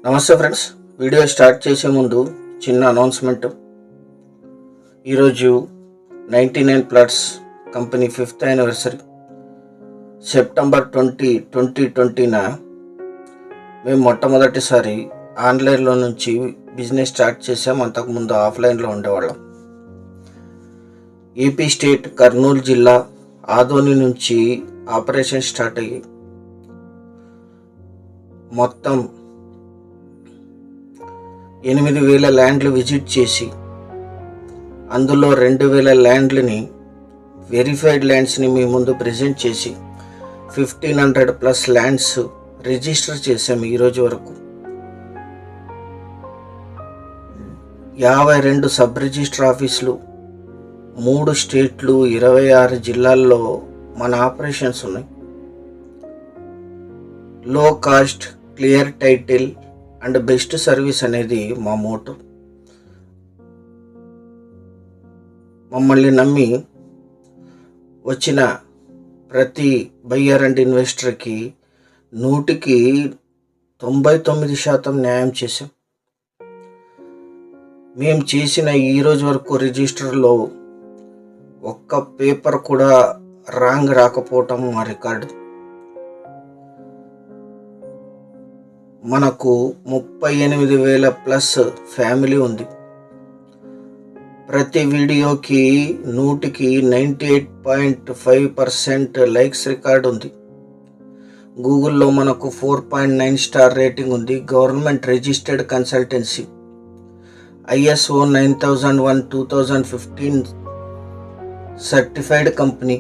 నమస్తే friends, video start చేసే ముందు చిన్న అనౌన్స్మెంట్. ఈరోజు 99 plots company 5th anniversary September 20, 2020న మేము మొట్టమొదటిసారి ఆన్లైన్లో నుంచి బిజినెస్ స్టార్ట్ చేసాం. అంతకుముందు ఆఫ్లైన్లో ఉండేవాళ్ళం. ఏపీ స్టేట్ కర్నూలు జిల్లా ఆదోని నుంచి ఆపరేషన్ స్టార్ట్ అయ్యి మొత్తం 8,000 ల్యాండ్లు విజిట్ చేసి అందులో 2,000 ల్యాండ్లని వెరిఫైడ్ ల్యాండ్స్ని మీ ముందు ప్రజెంట్ చేసి 1,500+ ల్యాండ్స్ రిజిస్టర్ చేసాము. ఈరోజు వరకు 52 సబ్ రిజిస్టర్ ఆఫీసులు, 3 స్టేట్లు, 26 జిల్లాల్లో మన ఆపరేషన్స్ ఉన్నాయి. లో cost, clear title and best service అనేది మా మోటో. మమ్మల్ని నమ్మి వచ్చిన ప్రతి బయ్యర్ అండ్ ఇన్వెస్టర్కి 100కి 99% న్యాయం చేసాం. మేము చేసిన ఈరోజు వరకు రిజిస్టర్లో ఒక్క పేపర్ కూడా రాంగ్ రాకపోవటం మా రికార్డు. మనకు 38,000+ ఫ్యామిలీ ఉంది. ప్రతి వీడియోకి 100కి 98.5% లైక్స్ రికార్డ్ ఉంది. గూగుల్లో మనకు 4.9 స్టార్ రేటింగ్ ఉంది. Government registered consultancy, ISO 9001 2015 certified company,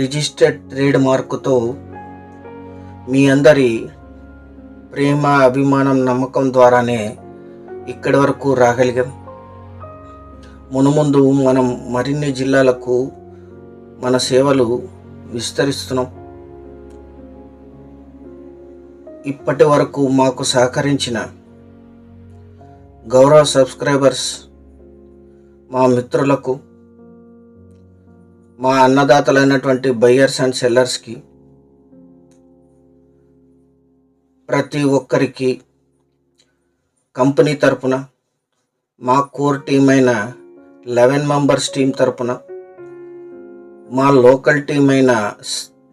registered trade మార్కుతో మీ అందరి ప్రేమ, అభిమానం, నమ్మకం ద్వారానే ఇక్కడి వరకు రాగలిగాం. మునుముందు మనం మరిన్ని జిల్లాలకు మన సేవలు విస్తరిస్తున్నాం. ఇప్పటి వరకు మాకు సహకరించిన గౌరవ సబ్స్క్రైబర్స్, మా మిత్రులకు, మా అన్నదాతలైనటువంటి బయ్యర్స్ అండ్ సెల్లర్స్కి, ప్రతి ఒక్కరికి కంపెనీ తరపున, మా కోర్ టీం అయిన 11 మెంబర్స్ టీం తరపున, మా లోకల్ టీం అయిన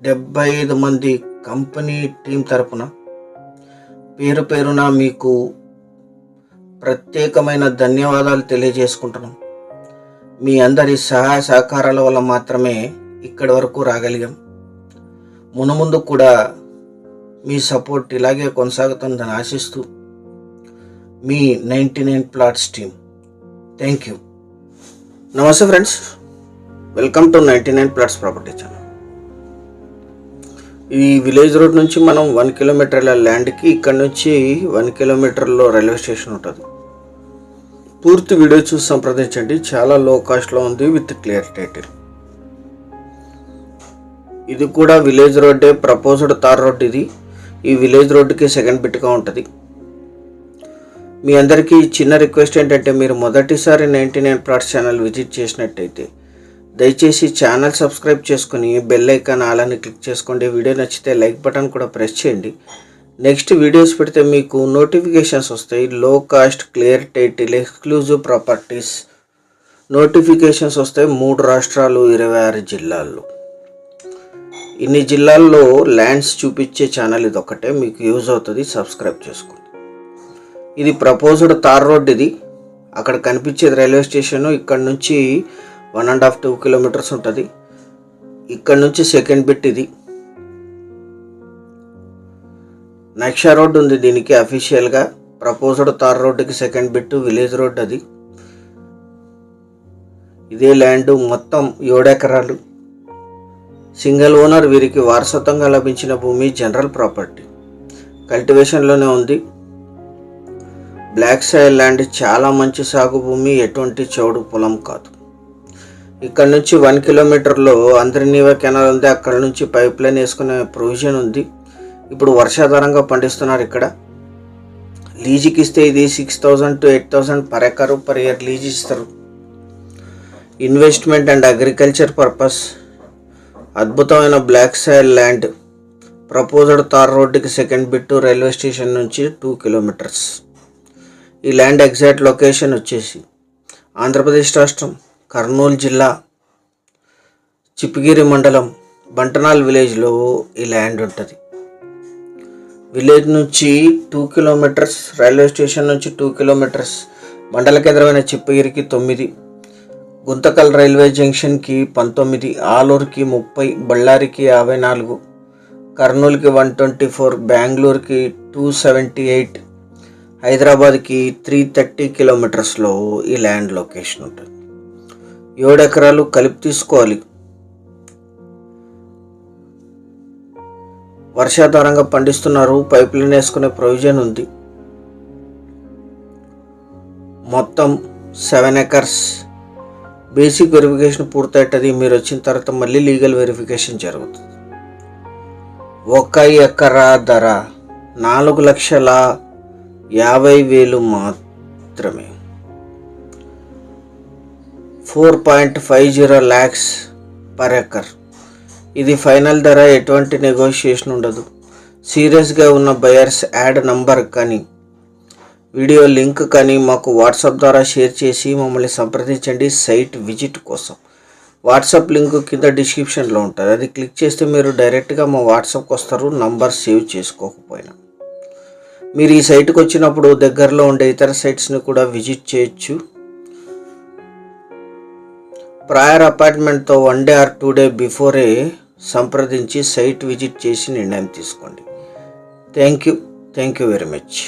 75 మంది కంపెనీ టీం తరపున పేరు పేరున మీకు ప్రత్యేకమైన ధన్యవాదాలు తెలియజేసుకుంటున్నాం. మీ అందరి సహాయ సహకారాల వల్ల మాత్రమే ఇక్కడి వరకు రాగలిగాం. మునుముందు కూడా మీ సపోర్ట్ ఇలాగే కొనసాగుతుందని ఆశిస్తూ మీ 99 ప్లాట్స్ టీమ్. Thank you. నమస్తే friends, welcome to 99 plots property channel. ఈ విలేజ్ రోడ్ నుంచి మనం 1 కిలోమీటర్ల ల్యాండ్కి, ఇక్కడ నుంచి 1 కిలోమీటర్లో రైల్వే స్టేషన్ ఉంటుంది. పూర్తి వీడియో చూసి సంప్రదించండి. చాలా లో కాస్ట్లో ఉంది విత్ క్లియర్ టైటిల్. ఇది కూడా విలేజ్ రోడ్డే, ప్రపోజ్డ్ తార్ రోడ్. ఇది ఈ విలేజ్ రోడ్డుకి సెకండ్ బిట్గా ఉంటుంది. మీ అందరికీ చిన్న రిక్వెస్ట్ ఏంటంటే, మీరు మొదటిసారి 99 ప్లాట్స్ ఛానల్ విజిట్ చేసినట్టయితే దయచేసి ఛానల్ సబ్స్క్రైబ్ చేసుకుని బెల్ ఐకాన్ ఆలని క్లిక్ చేసుకోండి. వీడియో నచ్చితే లైక్ బటన్ కూడా ప్రెస్ చేయండి. నెక్స్ట్ వీడియోస్ పెడితే మీకు నోటిఫికేషన్స్ వస్తాయి. లో cost, clear title, exclusive properties notifications వస్తాయి. 3 రాష్ట్రాలు, 26 జిల్లాల్లో. ఇన్ని జిల్లాల్లో ల్యాండ్స్ చూపించే ఛానల్ ఇది ఒకటే, మీకు యూజ్ అవుతుంది. సబ్స్క్రైబ్ చేసుకోండి. ఇది ప్రపోజ్డ్ తార్ రోడ్. ఇది అక్కడ కనిపించేది రైల్వే స్టేషను. ఇక్కడ నుంచి 1.5-2 కిలోమీటర్స్ ఉంటుంది. ఇక్కడ నుంచి సెకండ్ బిట్. ఇది నక్షా రోడ్ ఉంది దీనికి అఫీషియల్గా. ప్రపోజ్డ్ తార్ రోడ్డుకి సెకండ్ బిట్ విలేజ్ రోడ్. అది ఇదే ల్యాండ్ మొత్తం 7 ఎకరాలు. Single owner. వీరికి వారసత్వంగా లభించిన భూమి, జనరల్ ప్రాపర్టీ, కల్టివేషన్లోనే ఉంది. బ్లాక్ సాయిల్ ల్యాండ్, చాలా మంచి సాగు భూమి, ఎటువంటి చౌడు పొలం కాదు. ఇక్కడ నుంచి 1 కిలోమీటర్లో అంతర్నీవా కెనాల్ ఉంది. అక్కడ నుంచి పైప్ లైన్ వేసుకునే ప్రొవిజన్ ఉంది. ఇప్పుడు వర్షాధారంగా పండిస్తున్నారు. ఇక్కడ లీజుకి ఇస్తే ఇది 6,000 to 8,000 per acre per year lease ఇస్తారు. ఇన్వెస్ట్మెంట్ అండ్ అగ్రికల్చర్ పర్పస్ అద్భుతమైన బ్లాక్ సాయిల్ ల్యాండ్, ప్రపోజ్డ్ తార్ రోడ్డుకి సెకండ్ బిట్ రైల్వే స్టేషన్ నుంచి 2 కిలోమీటర్స్. ఈ ల్యాండ్ ఎగ్జాక్ట్ లొకేషన్ వచ్చేసి ఆంధ్రప్రదేశ్ రాష్ట్రం కర్నూలు జిల్లా చిప్పగిరి మండలం బంటనాల్ విలేజ్లో ఈ ల్యాండ్ ఉంటుంది. విలేజ్ నుంచి 2 కిలోమీటర్స్, రైల్వే స్టేషన్ నుంచి 2 కిలోమీటర్స్, మండల కేంద్రమైన చిప్పగిరికి 9, గుంతకల్ రైల్వే జంక్షన్కి 19, ఆలూరుకి 30, బళ్ళారికి 54, కర్నూలుకి 124, బెంగళూరుకి 278, హైదరాబాద్కి 330 కిలోమీటర్స్లో ఈ ల్యాండ్ లొకేషన్ ఉంటుంది. 7 ఎకరాలు కలిపి తీసుకోవాలి. వర్షాధారంగా పండిస్తున్నారు. పైప్ లైన్ వేసుకునే ప్రొవిజన్ ఉంది. మొత్తం 7 ఎకర్స్. బేసిక్ వెరిఫికేషన్ పూర్తవుతుంది. మీరు వచ్చిన తర్వాత మళ్ళీ లీగల్ వెరిఫికేషన్ జరుగుతుంది. 1 ఎకరా ధర 4,50,000 మాత్రమే. 4.50 lakhs per acre. ఇది ఫైనల్ ధర. ఎటువంటి నెగోషియేషన్ ఉండదు. సీరియస్గా ఉన్న బయర్స్ యాడ్ నంబర్ కానీ వీడియో లింక్ కానీ మాకు వాట్సాప్ ద్వారా షేర్ చేసి మమ్మల్ని సంప్రదించండి సైట్ విజిట్ కోసం. వాట్సాప్ లింక్ కింద డిస్క్రిప్షన్లో ఉంటుంది. అది క్లిక్ చేస్తే మీరు డైరెక్ట్గా మా వాట్సాప్కి వస్తారు, నంబర్ సేవ్ చేసుకోకపోయినా. మీరు ఈ సైట్కి వచ్చినప్పుడు దగ్గరలో ఉండే ఇతర సైట్స్ని కూడా విజిట్ చేయొచ్చు. ప్రయర్ అపాయింట్మెంట్తో 1 day or 2 day బిఫోరే సంప్రదించి సైట్ విజిట్ చేసి నిర్ణయం తీసుకోండి. Thank you very much.